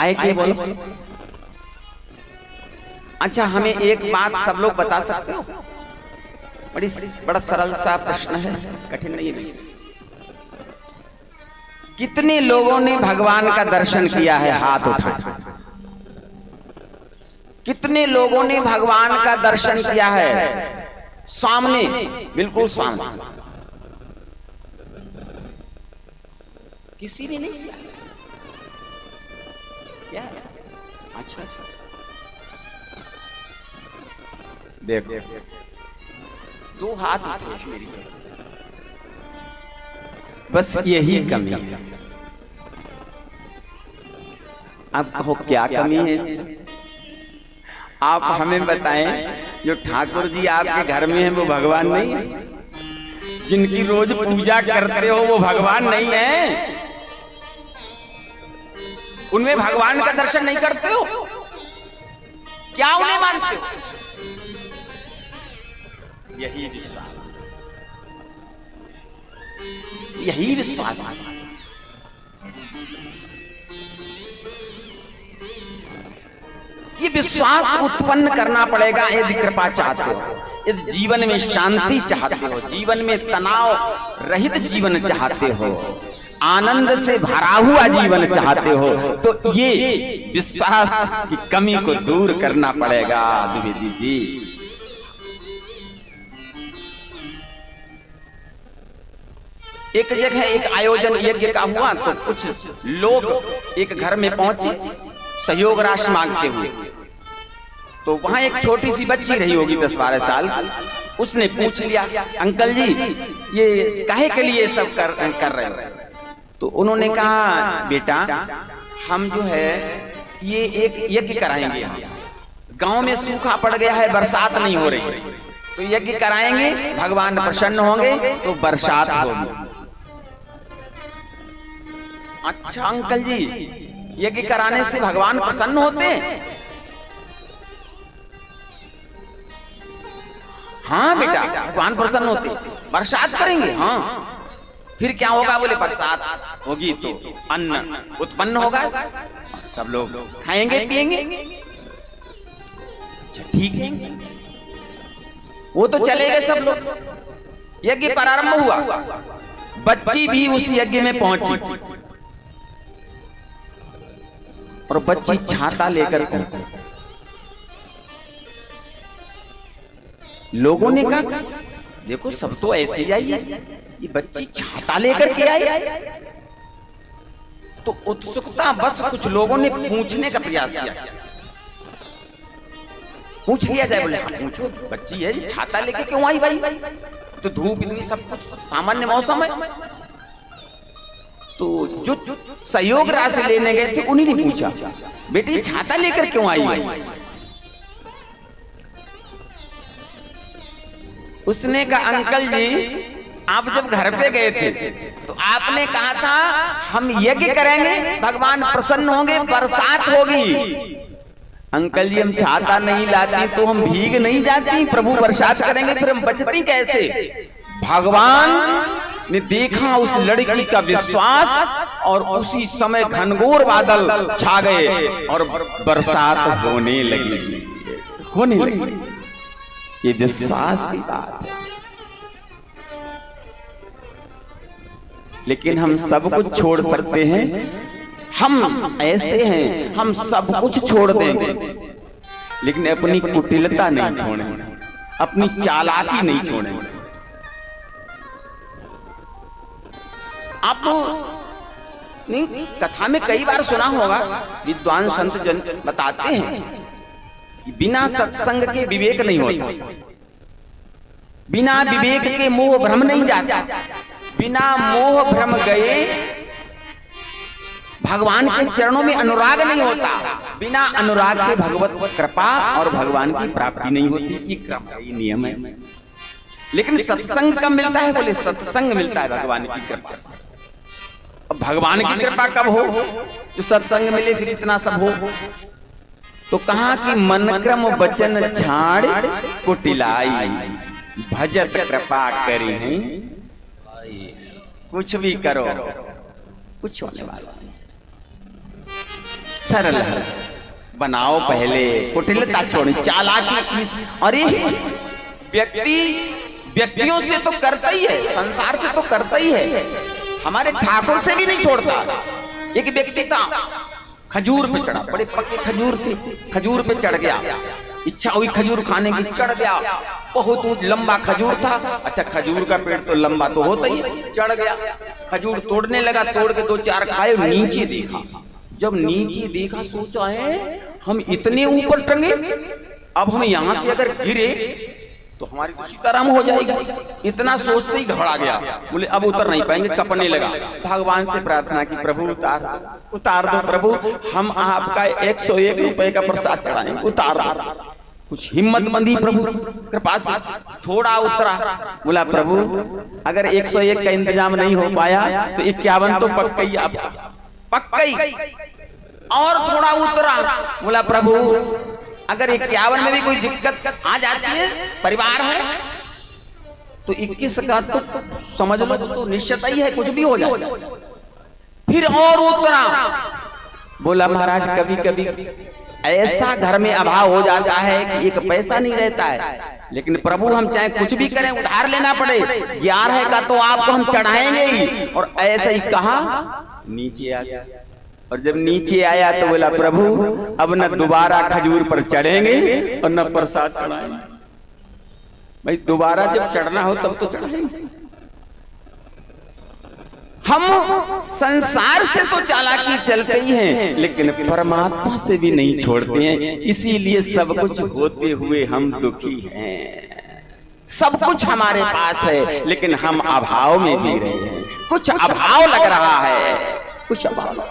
काहे के बोलो? अच्छा, हमें एक बात सब लोग बता सकते हो? बड़ा सरल सा प्रश्न है, कठिन नहीं है। कितने लोगों ने भगवान का दर्शन किया है? हाथ उठाएं। कितने लोगों ने भगवान का दर्शन किया है? सामने, बिल्कुल सामने। किसी ने नहीं किया? क्या? अच्छा, देखो, दो हाथ उठे मेरी तरफ से। बस यही कमी है। अब कहो क्या कमी है इसमें? आप हमें बताएं, जो ठाकुर जी आपके घर में हैं वो भगवान नहीं है? जिनकी रोज पूजा करते हो वो भगवान नहीं है? उनमें भगवान का दर्शन नहीं करते हो? क्या उन्हें मानते हो? यही विश्वास, यही विश्वास है। ये विश्वास उत्पन्न करना पड़ेगा यदि कृपा चाहते हो, यदि जीवन में शांति चाहते हो, जीवन में तनाव रहित जीवन चाहते हो, आनंद से भरा हुआ जीवन चाहते हो, तो ये विश्वास की कमी को दूर करना पड़ेगा द्विवेदी जी। एक जगह एक आयोजन यज्ञ का हुआ तो कुछ लोग एक घर में पहुंचे सहयोग राशि मांगते हुए। तो वहां एक छोटी सी बच्ची रही होगी 10-12 साल। उसने पूछ लिया, अंकल जी ये काहे के लिए सब कर रहे हैं? तो उन्होंने कहा, बेटा हम जो है ये एक यज्ञ कराएंगे। यहाँ गांव में सूखा पड़ गया है, बरसात नहीं हो रही, तो यज्ञ कराएंगे, भगवान प्रसन्न होंगे तो बरसात होगी। अच्छा अंकल जी, यज्ञ कराने से भगवान प्रसन्न होते हैं? हाँ बेटा, भगवान प्रसन्न होते, बरसात करेंगे। हाँ, फिर क्या होगा? बोले बरसात होगी तो अन्न उत्पन्न होगा, सब लोग खाएंगे पिएंगे। अच्छा ठीक है, वो तो चले गए सब लोग। यज्ञ प्रारंभ हुआ, बच्ची भी उस यज्ञ में पहुंची और बच्ची छाता लेकर पहुंची। लोगों ने कहा, देखो सब तो ऐसे ही आई है, ये बच्ची छाता लेकर के आई। तो उत्सुकता बस कुछ लोगों ने पूछने का प्रयास किया, पूछ लिया जाए। बोले हाँ पूछो, बच्ची है, छाता लेके क्यों आई भाई? तो धूप इतनी, सब कुछ सामान्य मौसम है। तो जो सहयोग राशि लेने गए थे उन्हीं ने पूछा, बेटी छाता लेकर क्यों आई है? उसने कहा, अंकल जी आप जब घर पे गए थे तो आपने कहा था हम यज्ञ करेंगे, भगवान प्रसन्न होंगे, बरसात होगी। अंकल जी हम छाता नहीं लाती तो हम भीग नहीं जाती, प्रभु बरसात करेंगे फिर हम बचती कैसे? भगवान ने देखा उस लड़की का विश्वास और उसी समय घनघोर बादल छा गए और बरसात होने लगी, होने लगी। ये विश्वास की बात है। लेकिन हम सब कुछ छोड़ सकते हैं, हम ऐसे हैं, हम सब कुछ छोड़ देंगे, लेकिन अपनी कुटिलता नहीं छोड़ेंगे, अपनी चालाकी नहीं छोड़ेंगे। आप नहीं कथा में कई बार सुना होगा, विद्वान संत जन बताते हैं कि बिना सत्संग के विवेक नहीं होता, बिना विवेक के मोह भ्रम नहीं जाता, बिना मोह भ्रम गए भगवान के चरणों में अनुराग नहीं होता, बिना अनुराग के भगवत कृपा और भगवान की प्राप्ति नहीं होती। ये क्रम है, ये नियम है। लेकिन सत्संग कब मिलता है? बोले सत्संग मिलता है भगवान की कृपा से। अब भगवान की कृपा कब हो? जो सत्संग मिले फिर इतना सब हो। तो कहा कि मन क्रम वचन छाड़ कुटिलाई, भजत कृपा करी है, कुछ भी करो कुछ होने वाला नहीं। सरल है, बनाओ पहले कुटिलता छोड़ी चालाकी। अरे व्यक्तियों से तो करता ही है, संसार से तो करता ही है, हमारे ठाकुर से भी नहीं छोड़ता। एक व्यक्ति था खजूर पे चढ़ा, बड़े पक्के खजूर थे, खजूर पे चढ़ गया, इच्छा हुई खजूर खाने की, चढ़ गया, बहुत लंबा खजूर था। अच्छा खजूर का पेड़ तो लंबा तो होता ही, चढ़ गया, खजूर तोड़ने लगा, तोड़ के 2-4 खाए, नीचे देखा, जब नीचे देखा सोचा है हम इतने ऊपर टंगे, अब हम यहाँ से अगर गिरे तो हमारी तो सीताराम हो जाएगी। इतना सोचते ही घबरा गया, बोले अब उतर नहीं पाएंगे, कपने लगा। भगवान से प्रार्थना की, प्रभु उतार दो प्रभु, हम आपका 101 रुपए का प्रसाद चढ़ाएंगे, उतार दो। कुछ हिम्मत बंदी प्रभु कृपा से, थोड़ा उतरा, बोला प्रभु अगर 101 का इंतजाम नहीं हो पाया तो 51 तो पक्का ही, आप पक्का ही। और थोड़ा उतरा, बोला प्रभु अगर 51 में भी कोई दिक्कत आ जाती है, परिवार है, तो 21 का तो समझ लो तो निश्चित ही है, कुछ भी हो जाए। फिर और उतरा, बोला महाराज कभी कभी ऐसा घर में अभाव हो जाता है कि एक पैसा नहीं रहता है, लेकिन प्रभु हम चाहे कुछ भी करें उधार लेना पड़े, 11 का तो आपको हम चढ़ाएंगे ही। और ऐसे ही कहा, नीचे आ गया, और जब नीचे आया तो बोला प्रभु अब न दोबारा खजूर पर चढ़ेंगे और न प्रसाद चढ़ाएंगे। भाई दोबारा जब चढ़ना हो तब तो चढ़ेंगे। हम संसार से तो चालाकी चलते ही हैं, लेकिन परमात्मा से भी नहीं छोड़ते हैं। इसीलिए सब कुछ होते हुए हम दुखी हैं। सब कुछ हमारे पास है लेकिन हम अभाव में जी रहे हैं। कुछ अभाव लग रहा है, कुछ अभाव।